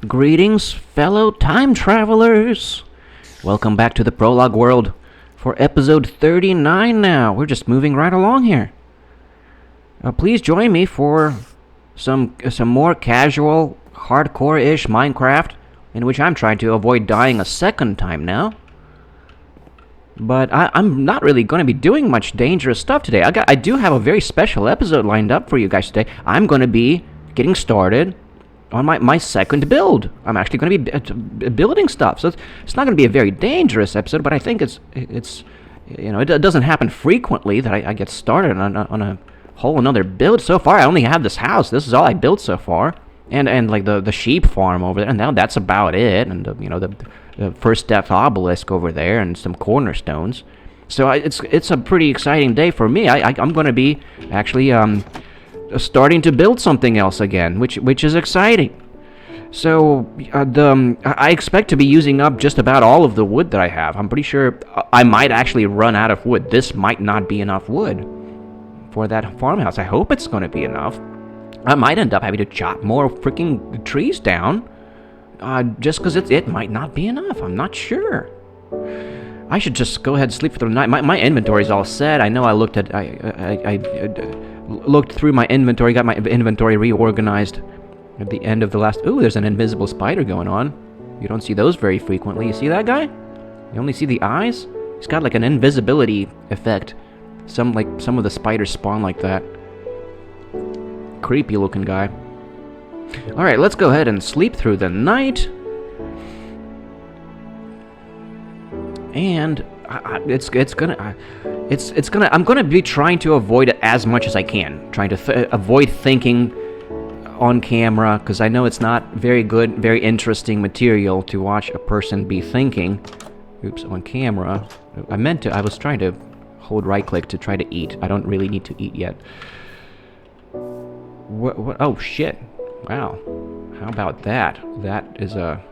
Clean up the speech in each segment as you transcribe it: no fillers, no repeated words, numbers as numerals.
Greetings, fellow time travelers! Welcome back to the Prologue world for episode 39 now. We're just moving right along here. Please join me for some more casual, hardcore-ish Minecraft, in which I'm trying to avoid dying a second time now. But I'm not really going to be doing much dangerous stuff today. I do have a very special episode lined up for you guys today. I'm going to be getting started on my second build. I'm actually going to be building stuff. So it's not going to be a very dangerous episode, but I think it's you know, it doesn't happen frequently that I get started on a whole another build. So far, I only have this house. This is all I built so far. And like the sheep farm over there, and now that's about it. And you know, the first step obelisk over there, and some cornerstones. So it's a pretty exciting day for me. I'm going to be actually starting to build something else again, which is exciting. So I expect to be using up just about all of the wood that I have. I'm pretty sure I might actually run out of wood. This might not be enough wood for that farmhouse. I hope it's going to be enough. I might end up having to chop more freaking trees down, just because it might not be enough. I'm not sure. I should just go ahead and sleep for the night. My inventory's all set. I know I looked at I looked through my inventory, got my inventory reorganized at the end of the last. Ooh, there's an invisible spider going on. You don't see those very frequently. You see that guy? You only see the eyes. He's got like an invisibility effect. Some of the spiders spawn like that. Creepy looking guy. Alright, let's go ahead and sleep through the night. And I'm gonna be trying to avoid it as much as I can. Trying to avoid thinking on camera, because I know it's not very good, very interesting material to watch a person be thinking. Oops, on camera. I was trying to hold right click to try to eat. I don't really need to eat yet. What? Oh, shit. Wow. How about that? That is a...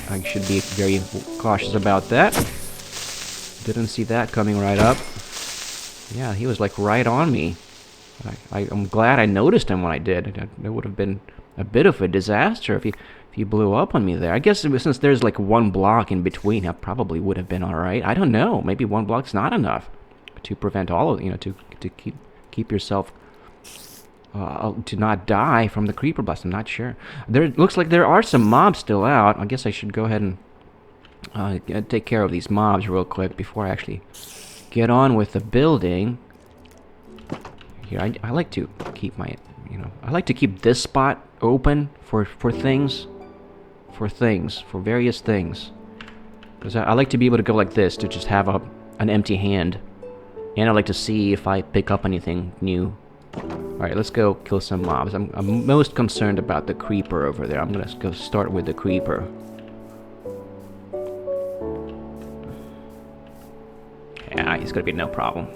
I should be very cautious about that. Didn't see that coming right up. Yeah, he was like right on me. I'm glad I noticed him when I did. It would have been a bit of a disaster if he blew up on me there. I guess since there's like one block in between, I probably would have been alright. I don't know. Maybe one block's not enough to prevent all of, you know, to keep yourself... to not die from the creeper blast. I'm not sure. There looks like there are some mobs still out. I guess I should go ahead and take care of these mobs real quick before I actually get on with the building. Here, I like to keep my, you know, I like to keep this spot open for things, for various things. Because I like to be able to go like this, to just have an empty hand. And I like to see if I pick up anything new. Alright, let's go kill some mobs. I'm most concerned about the creeper over there. I'm gonna go start with the creeper. Yeah, he's gonna be no problem.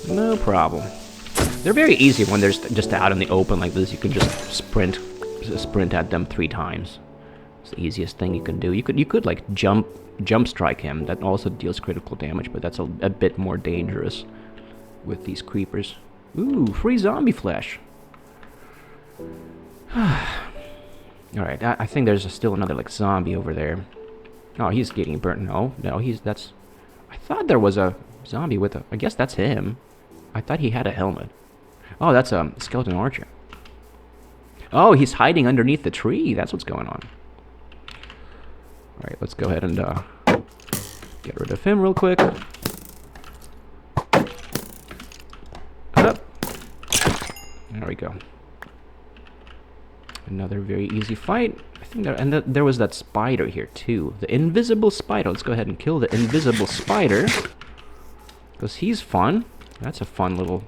No problem. They're very easy when they're just out in the open like this. You can just sprint at them 3 times. It's the easiest thing you can do. You could like jump strike him. That also deals critical damage, but that's a bit more dangerous with these creepers. Ooh, free zombie flesh. Alright, I think there's still another, like, zombie over there. Oh, he's getting burnt. No, that's... I thought there was a zombie with a... I guess that's him. I thought he had a helmet. Oh, that's a skeleton archer. Oh, he's hiding underneath the tree. That's what's going on. Alright, let's go ahead and, get rid of him real quick. There we go. Another very easy fight. I think there was that spider here too. The invisible spider. Let's go ahead and kill the invisible spider. Because he's fun. That's a fun little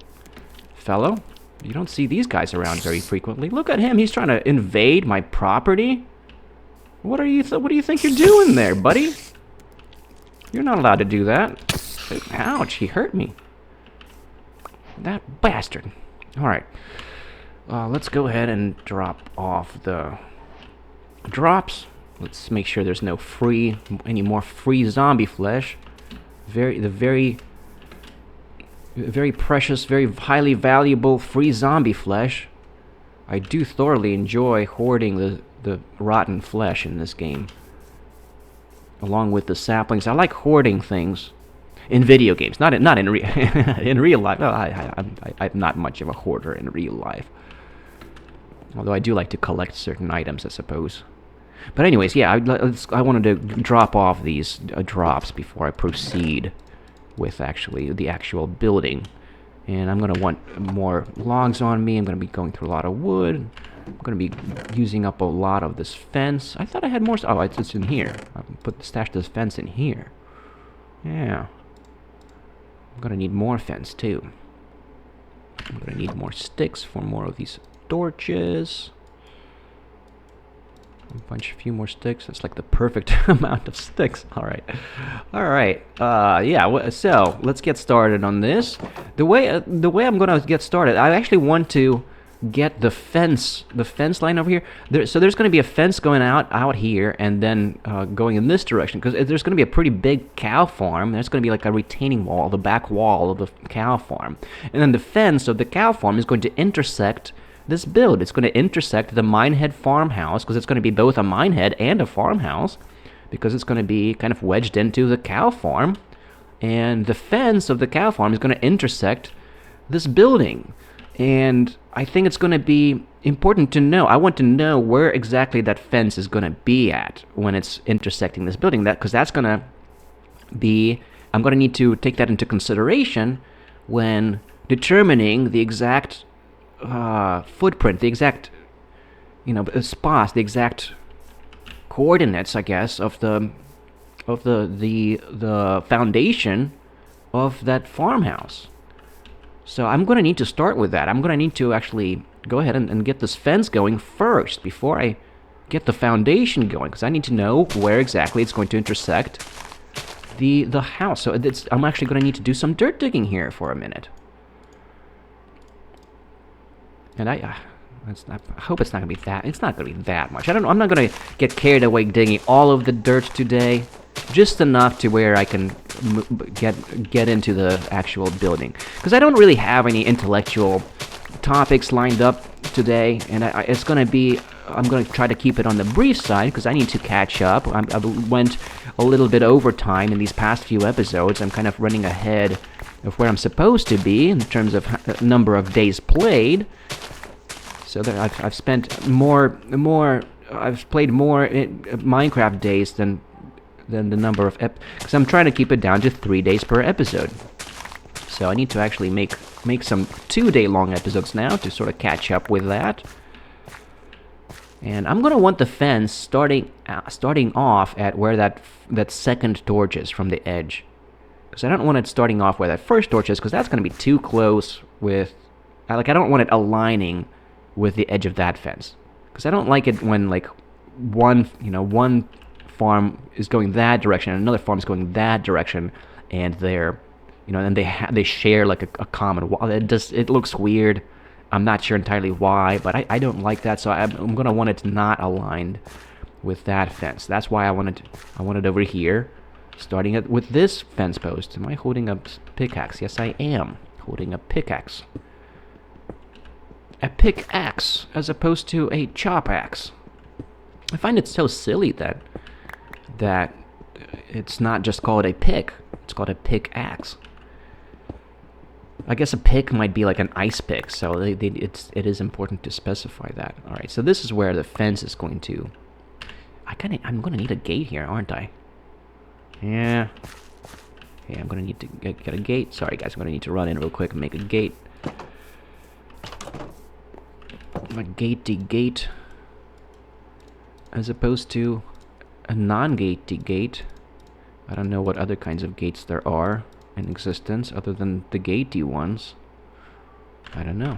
fellow. You don't see these guys around very frequently. Look at him. He's trying to invade my property. What do you think you're doing there, buddy? You're not allowed to do that. Ouch, he hurt me. That bastard. Alright. Let's go ahead and drop off the drops. Let's make sure there's no any more free zombie flesh. The very precious, very highly valuable free zombie flesh. I do thoroughly enjoy hoarding the rotten flesh in this game, along with the saplings. I like hoarding things in video games, not in in real life. Well, I'm not much of a hoarder in real life, although I do like to collect certain items, I suppose. But anyways, yeah, I wanted to drop off these drops before I proceed with the actual building. And I'm going to want more logs on me. I'm going to be going through a lot of wood. I'm going to be using up a lot of this fence. I thought I had more. Oh, it's in here. I stashed this fence in here. Yeah. I'm going to need more fence, too. I'm going to need more sticks for more of these torches. A few more sticks. That's like the perfect amount of sticks. All right. Yeah. So let's get started on this. The way I'm gonna get started, I actually want to get the fence line over here. So there's gonna be a fence going out here, and then going in this direction, because there's gonna be a pretty big cow farm. There's gonna be like a retaining wall, the back wall of the cow farm, and then the fence of the cow farm is going to intersect this build. It's going to intersect the Minehead Farmhouse, because it's going to be both a minehead and a farmhouse, because it's going to be kind of wedged into the cow farm, and the fence of the cow farm is going to intersect this building. And I think it's going to be important to know. I want to know where exactly that fence is going to be at when it's intersecting this building, because that's going to be, I'm going to need to take that into consideration when determining the exact footprint, the exact, spots, the exact coordinates, I guess, of the foundation of that farmhouse. So I'm going to need to start with that. I'm going to need to actually go ahead and get this fence going first before I get the foundation going, because I need to know where exactly it's going to intersect the house. So I'm actually going to need to do some dirt digging here for a minute. And I hope it's not gonna be that. It's not gonna be that much. I'm not gonna get carried away digging all of the dirt today. Just enough to where I can get into the actual building. Because I don't really have any intellectual topics lined up today, and it's gonna be. I'm gonna try to keep it on the brief side because I need to catch up. I went a little bit over time in these past few episodes. I'm kind of running ahead of where I'm supposed to be in terms of number of days played. So that I've spent more. I've played more Minecraft days than the number of because I'm trying to keep it down to 3 days per episode. So I need to actually make some 2-day long episodes now to sort of catch up with that. And I'm gonna want the fence starting off at where that second torch is from the edge. Because I don't want it starting off where that first torch is, because that's going to be too close with... I don't want it aligning with the edge of that fence. Because I don't like it when, one farm is going that direction and another farm is going that direction, and they're, and they share, like, a common wall. It looks weird. I'm not sure entirely why, but I don't like that, so I'm going to want it not aligned with that fence. That's why I want it over here. Starting with this fence post. Am I holding a pickaxe? Yes, I am holding a pickaxe. A pickaxe as opposed to a chop axe. I find it so silly that it's not just called a pick. It's called a pickaxe. I guess a pick might be like an ice pick, so it is important to specify that. All right, so this is where the fence is going to. I'm going to need a gate here, aren't I? Yeah. Okay, I'm gonna need to get a gate. Sorry, guys, I'm gonna need to run in real quick and make a gate. A gatey gate, as opposed to a non-gatey gate. I don't know what other kinds of gates there are in existence other than the gatey ones. I don't know.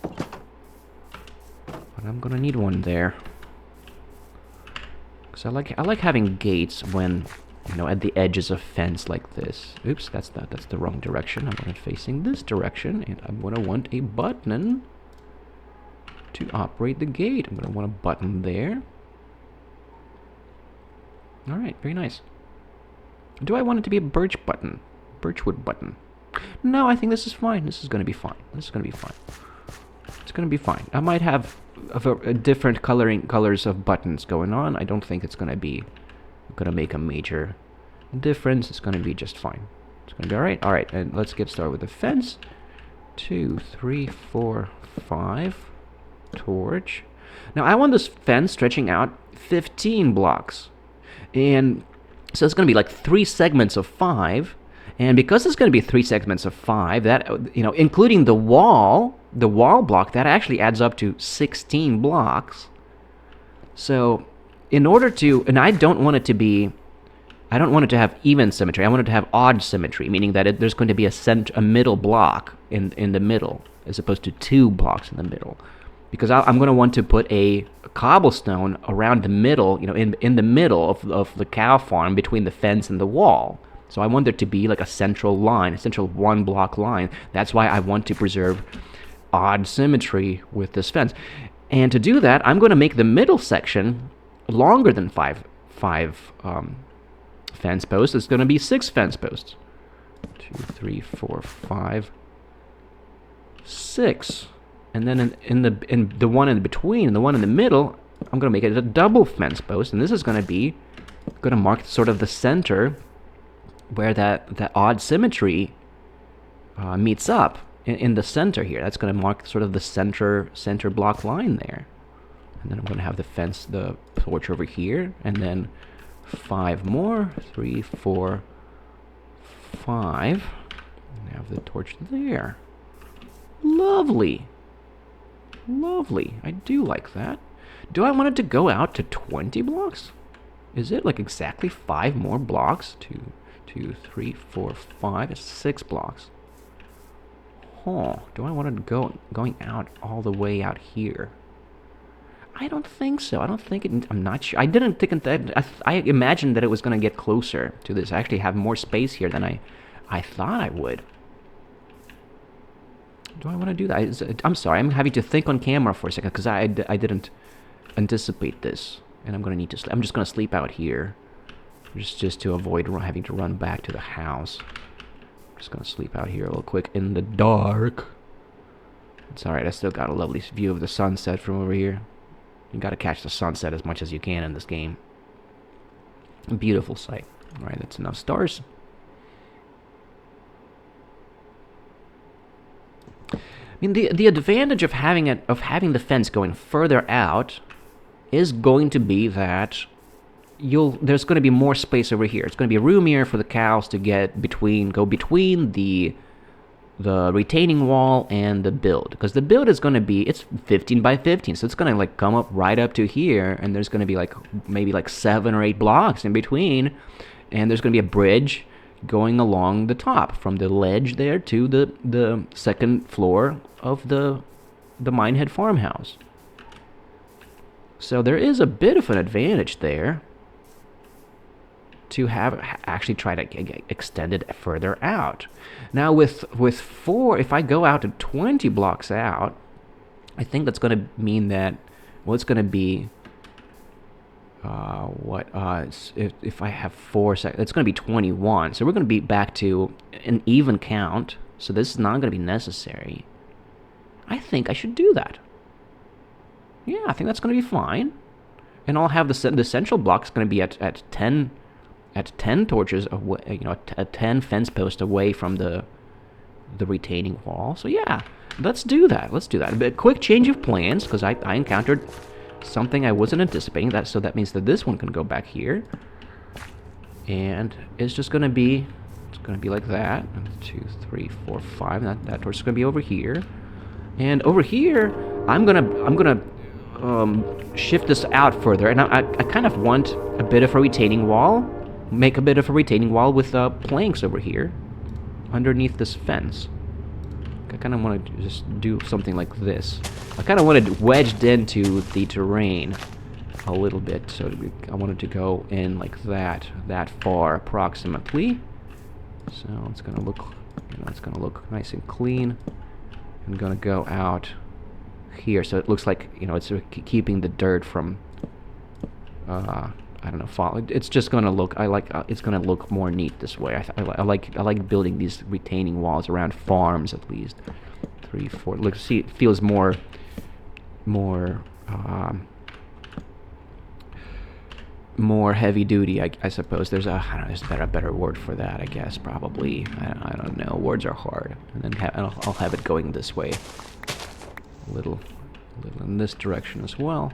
But I'm gonna need one there. So I like having gates when, at the edges of fence like this. Oops, that's the wrong direction. I'm facing this direction, and I'm gonna want a button to operate the gate. I'm gonna want a button there. All right, very nice. Do I want it to be a birchwood button? No, I think this is fine. This is gonna be fine. gonna be fine. I might have a different colors of buttons going on. I don't think it's gonna make a major difference. It's gonna be just fine. It's gonna be alright. Alright, and let's get started with the fence. 2, 3, 4, 5. Torch. Now I want this fence stretching out 15 blocks. And so it's gonna be like 3 segments of 5. And because it's going to be 3 segments of 5, that, including the wall block, that actually adds up to 16 blocks. So, in order to, and I don't want it to have even symmetry. I want it to have odd symmetry, meaning that there's going to be a middle block in the middle, as opposed to 2 blocks in the middle. Because I'm going to want to put a cobblestone around the middle, in the middle of the cow farm, between the fence and the wall. So I want there to be like a central line, a central 1-block line. That's why I want to preserve odd symmetry with this fence. And to do that, I'm going to make the middle section longer than five fence posts. It's going to be 6 fence posts. 2, 3, 4, 5, 6. And then in the one in between, the one in the middle, I'm going to make it a double fence post. And this is going to mark sort of the center where that odd symmetry meets up in the center here. That's going to mark sort of the center block line there. And then I'm going to have the torch over here, and then 5 more. 3, 4, 5. And have the torch there. Lovely. Lovely. I do like that. Do I want it to go out to 20 blocks? Is it like exactly 5 more blocks? 2, 3, 4, 5, 6 blocks. Huh. Do I want it going out all the way out here? I don't think so. I'm not sure. I didn't think that. I imagined that it was going to get closer to this. I actually have more space here than I thought I would. Do I want to do that? I'm sorry. I'm having to think on camera for a second because I didn't anticipate this. And I'm going to need to sleep. I'm just going to sleep out here. Just to avoid having to run back to the house. I'm just going to sleep out here real quick in the dark. It's alright, I still got a lovely view of the sunset from over here. You got to catch the sunset as much as you can in this game. A beautiful sight. Alright, that's enough stars. I mean, the advantage of having the fence going further out is going to be that there's going to be more space over here. It's going to be roomier for the cows to go between the retaining wall and the build, because the build is going to be, it's 15 by 15, so it's going to like come up right up to here, and there's going to be like maybe like 7 or 8 blocks in between, and there's going to be a bridge going along the top from the ledge there to the second floor of the Minehead Farmhouse. So there is a bit of an advantage there to actually try to extend it further out. Now with 4, if I go out to 20 blocks out, I think that's going to mean that, well, it's going to be if I have 4 seconds, it's going to be 21. So we're going to be back to an even count. So this is not going to be necessary. I think I should do that. Yeah, I think that's going to be fine. And I'll have the central block's going to be at 10 torches away, at 10 fence posts away from the retaining wall. So yeah, let's do that. A quick change of plans, because I encountered something I wasn't anticipating. So that means that this one can go back here, and it's just gonna be like that. 2, 3, 4, 5. That torch is gonna be over here, and over here I'm gonna shift this out further, and I kind of want a bit of a retaining wall. Make a bit of a retaining wall with planks over here underneath this fence. I kind of want to just do something like this. I kind of wanted wedged into the terrain a little bit, so I wanted to go in like that far approximately. So it's gonna look nice and clean. I'm gonna go out here, so it looks like it's keeping the dirt from I don't know, fall. It's just gonna look. It's gonna look more neat this way. I like building these retaining walls around farms at least. 3, 4. Look, see, it feels more more heavy duty, I suppose. There's I don't know, is there a better word for that? I guess probably. I don't know. Words are hard. And then I'll have it going this way, a little in this direction as well.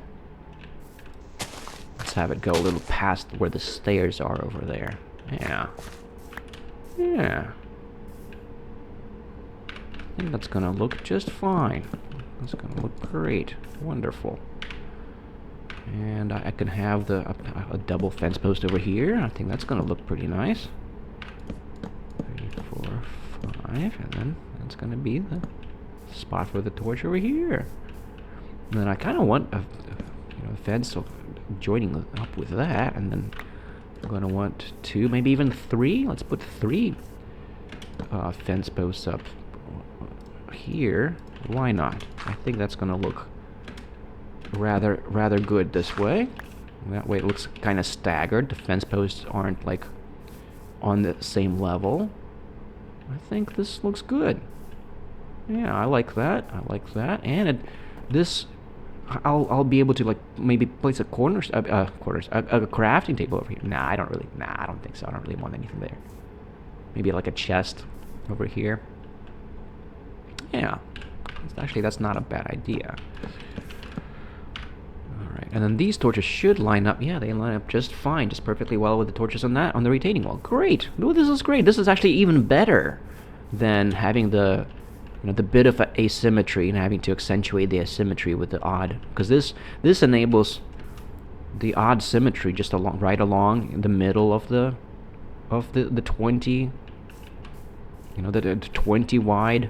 Let's have it go a little past where the stairs are over there. Yeah. Yeah. I think that's gonna look just fine. That's gonna look great. Wonderful. And I can have a double fence post over here. I think that's gonna look pretty nice. 3, 4, 5, and then that's gonna be the spot for the torch over here. And then I kind of want a fence joining up with that, and then I'm gonna want 2, maybe even 3. Let's put 3 fence posts up here. Why not? I think that's gonna look rather good this way. That way it looks kind of staggered. The fence posts aren't like on the same level. I think this looks good. Yeah, I like that. I like that. And I'll be able to like maybe place a a crafting table over here. Nah, I don't think so. I don't really want anything there. Maybe like a chest over here. Yeah. Actually, that's not a bad idea. Alright, and then these torches should line up. Yeah, they line up just fine, just perfectly well with the torches on the retaining wall. Great! Oh, this is great. This is actually even better than having the bit of asymmetry and having to accentuate the asymmetry with the odd, because this enables the odd symmetry just right along in the middle of the 20, the 20 wide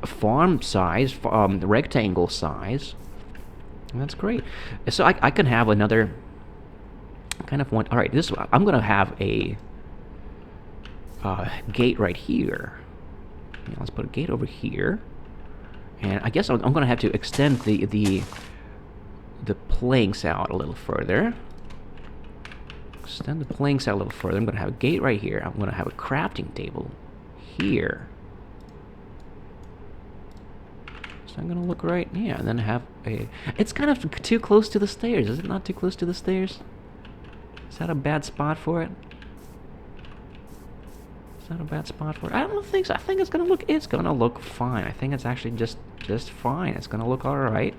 farm size, rectangle size. And that's great. So I can have another kind of one. All right, I'm gonna have a gate right here. Yeah, let's put a gate over here, and I guess I'm gonna have to extend the planks out a little further. Extend the planks out a little further. I'm gonna have a gate right here. I'm gonna have a crafting table here. So I'm gonna look right, yeah, and then have a. It's kind of too close to the stairs. Is it not too close to the stairs? Is that a bad spot for it? Is that a bad spot for it? I don't think so. I think it's gonna look fine. I think it's actually just fine. It's gonna look all right.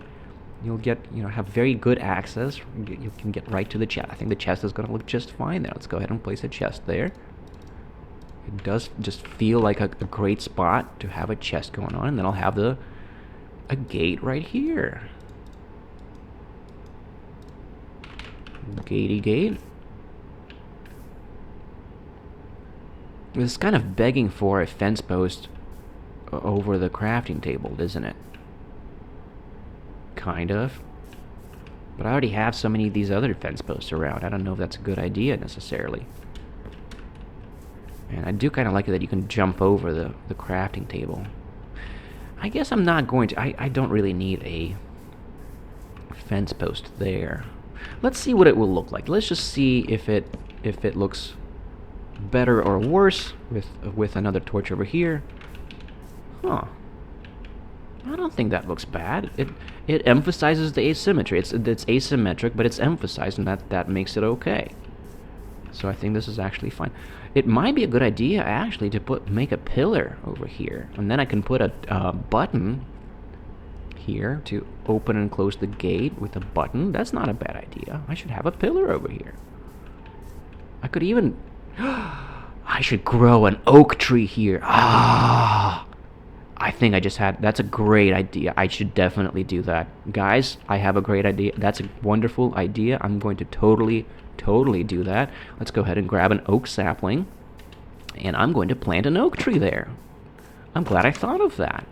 You'll get, have very good access. You can get right to the chest. I think the chest is gonna look just fine there. Let's go ahead and place a chest there. It does just feel like a great spot to have a chest going on, and then I'll have a gate right here. Gatey gate. It's kind of begging for a fence post over the crafting table, isn't it? Kind of. But I already have so many of these other fence posts around. I don't know if that's a good idea necessarily. And I do kind of like it that you can jump over the crafting table. I guess I'm not going to. I don't really need a fence post there. Let's see what it will look like. Let's just see if it looks better or worse with another torch over here. Huh. I don't think that looks bad. It emphasizes the asymmetry. It's asymmetric, but it's emphasized, and that makes it okay. So I think this is actually fine. It might be a good idea actually to make a pillar over here, and then I can put a button here to open and close the gate with a button. That's not a bad idea. I should have a pillar over here. I could even I should grow an oak tree here. Ah, I think that's a great idea. I should definitely do that. Guys, I have a great idea. That's a wonderful idea. I'm going to totally do that. Let's go ahead and grab an oak sapling, and I'm going to plant an oak tree there. I'm glad I thought of that.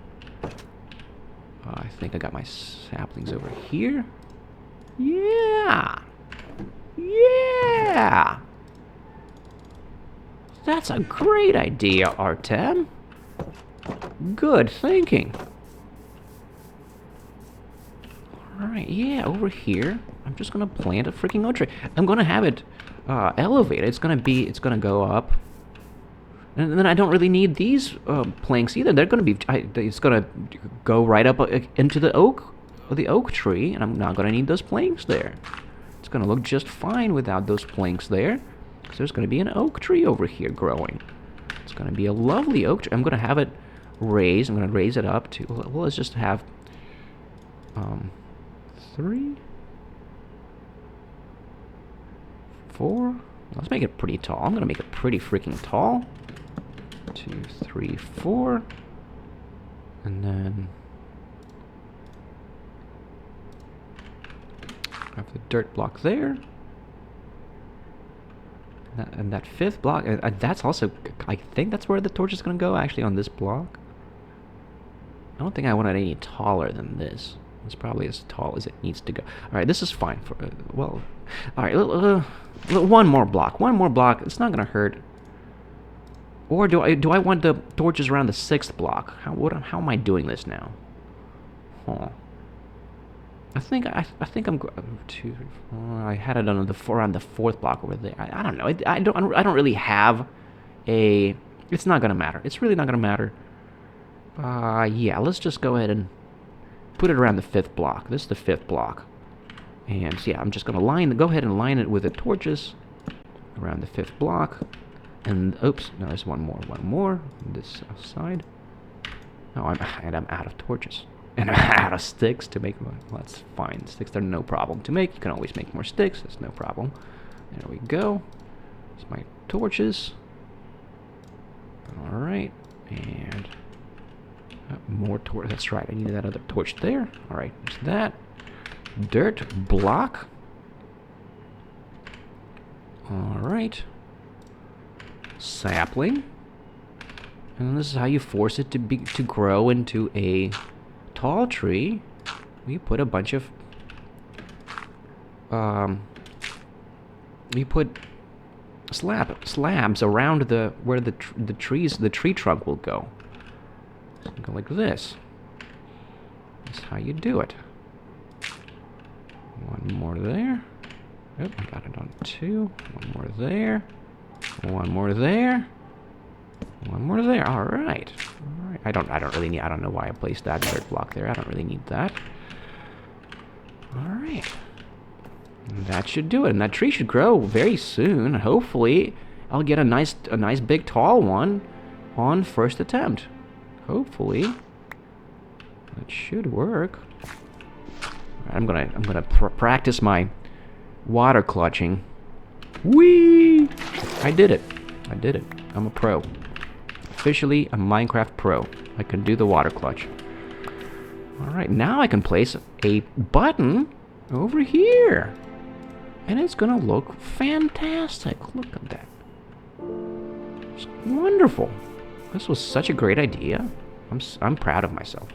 I think I got my saplings over here. Yeah! Yeah! That's a great idea, Artem. Good thinking. Alright, yeah, over here, I'm just gonna plant a freaking oak tree. I'm gonna have it elevated. It's gonna go up. And then I don't really need these planks either. They're gonna be, it's gonna go right up into the oak the oak tree, and I'm not gonna need those planks there. It's gonna look just fine without those planks there. So there's gonna be an oak tree over here growing. It's gonna be a lovely oak tree. I'm gonna have it raised. I'm gonna raise it up to, well, let's just have 3, 4. Let's make it pretty tall. I'm gonna make it pretty freaking tall. 2, 3, 4. And then have the dirt block there. And that 5th block, that's also, I think that's where the torch is going to go, actually, on this block. I don't think I want it any taller than this. It's probably as tall as it needs to go. Alright, this is fine. For well, alright, one more block. One more block. It's not going to hurt. Or do I want the torches around the 6th block? How am I doing this now? Huh. I think I'm 2, 3, 4. I had it on around the 4th block over there. I don't know. I don't really have a. It's not gonna matter. It's really not gonna matter. Yeah. Let's just go ahead and put it around the 5th block. This is the 5th block, and yeah, I'm just gonna go ahead and line it with the torches around the 5th block. And oops, no, there's one more on this side. Oh, I'm out of torches. And I'm out of sticks to make. Well, that's fine. Sticks are no problem to make. You can always make more sticks. That's no problem. There we go. There's my torches. All right, and more torch. That's right. I needed that other torch there. All right, there's that dirt block. All right, sapling. And this is how you force it to grow into a tall tree. We put a bunch of we put slabs around where the tree trunk will go. So go like this. That's how you do it. One more there. Yep, I got it on 2. One more there. One more there. One more there. All right. All right. I don't really need. I don't know why I placed that dirt block there. I don't really need that. All right. And that should do it. And that tree should grow very soon. Hopefully, I'll get a nice big tall one on first attempt. Hopefully, that should work. All right, I'm gonna practice my water clutching. Whee! I did it. I did it. I'm a pro. Officially a Minecraft pro. I can do the water clutch. Alright, now I can place a button over here. And it's gonna look fantastic. Look at that. It's wonderful. This was such a great idea. I'm proud of myself.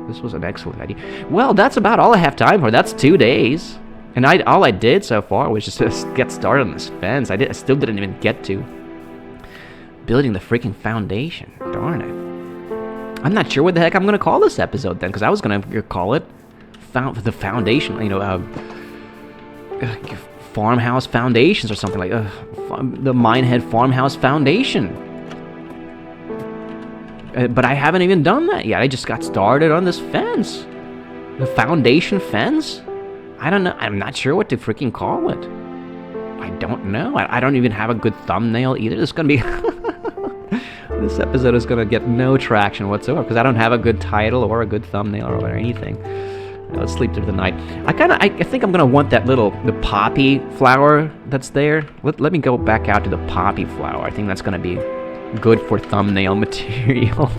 This was an excellent idea. Well, that's about all I have time for. That's 2 days. And all I did so far was just get started on this fence. I still didn't even get to building the freaking foundation. Darn it. I'm not sure what the heck I'm going to call this episode then, because I was going to call it the foundation, farmhouse foundations or something like the Minehead Farmhouse Foundation. But I haven't even done that yet. I just got started on this fence. The foundation fence? I don't know. I'm not sure what to freaking call it. I don't know. I don't even have a good thumbnail either. This is going to be... This episode is going to get no traction whatsoever because I don't have a good title or a good thumbnail or anything. Let's sleep through the night. I think I'm going to want the poppy flower that's there. Let me go back out to the poppy flower. I think that's going to be good for thumbnail material.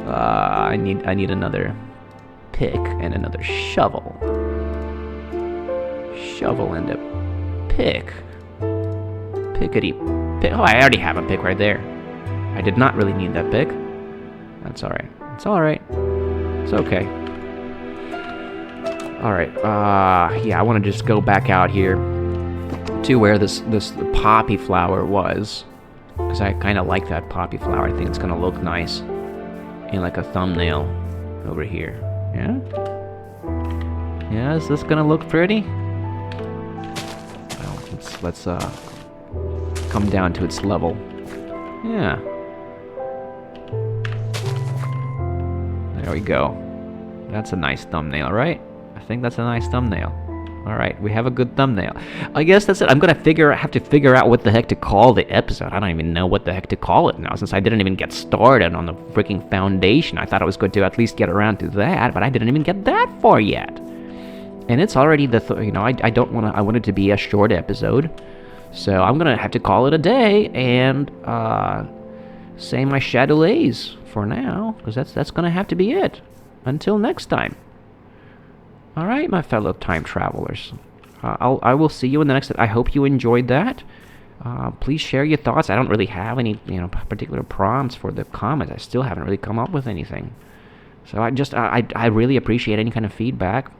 I need another pick and another shovel. Shovel and a pick. Pickety pick. Oh, I already have a pick right there. I did not really need that pick. That's alright. It's alright. It's okay. Alright, yeah, I want to just go back out here to where this poppy flower was. Because I kind of like that poppy flower. I think it's going to look nice in like a thumbnail over here. Yeah? Yeah, is this going to look pretty? Well, let's come down to its level. Yeah. There we go. That's a nice thumbnail, right? I think that's a nice thumbnail. All right, we have a good thumbnail. I guess that's it. I'm gonna have to figure out what the heck to call the episode. I don't even know what the heck to call it now, since I didn't even get started on the freaking foundation. I thought I was going to at least get around to that, but I didn't even get that far yet. And it's already I don't want to. I want it to be a short episode, so I'm gonna have to call it a day and say my Chardonnays for now, because that's gonna have to be it. Until next time. All right, my fellow time travelers. I will see you in the next. I hope you enjoyed that. Please share your thoughts. I don't really have any particular prompts for the comments. I still haven't really come up with anything. So I really appreciate any kind of feedback.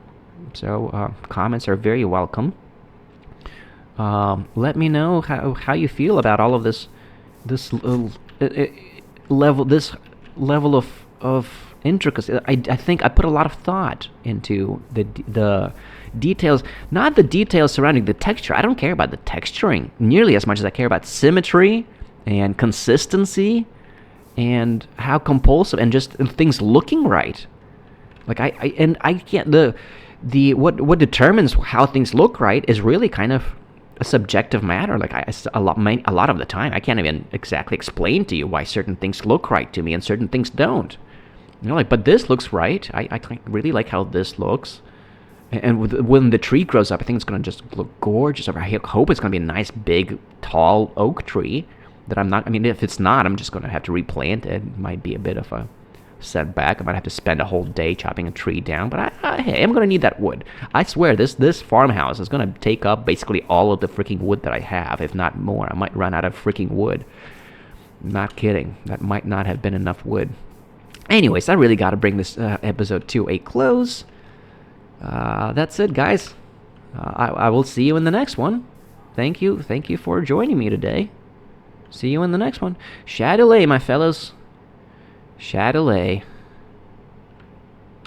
So comments are very welcome. Let me know how you feel about all of this level of intricacy. I think I put a lot of thought into the details, not the details surrounding the texture. I don't care about the texturing nearly as much as I care about symmetry and consistency and how compulsive and just things looking right. Like I can't what determines how things look right is really kind of a subjective matter. Like a lot of the time I can't even exactly explain to you why certain things look right to me and certain things don't. But this looks right. I really like how this looks. And when the tree grows up, I think it's going to just look gorgeous. I hope it's going to be a nice, big, tall oak tree that if it's not, I'm just going to have to replant it. It might be a bit of a setback. I might have to spend a whole day chopping a tree down. But hey, I'm going to need that wood. I swear, this farmhouse is going to take up basically all of the freaking wood that I have, if not more. I might run out of freaking wood. Not kidding. That might not have been enough wood. Anyways, I really got to bring this episode to a close. That's it, guys. I will see you in the next one. Thank you for joining me today. See you in the next one. Chardonnay, my fellows. Chardonnay.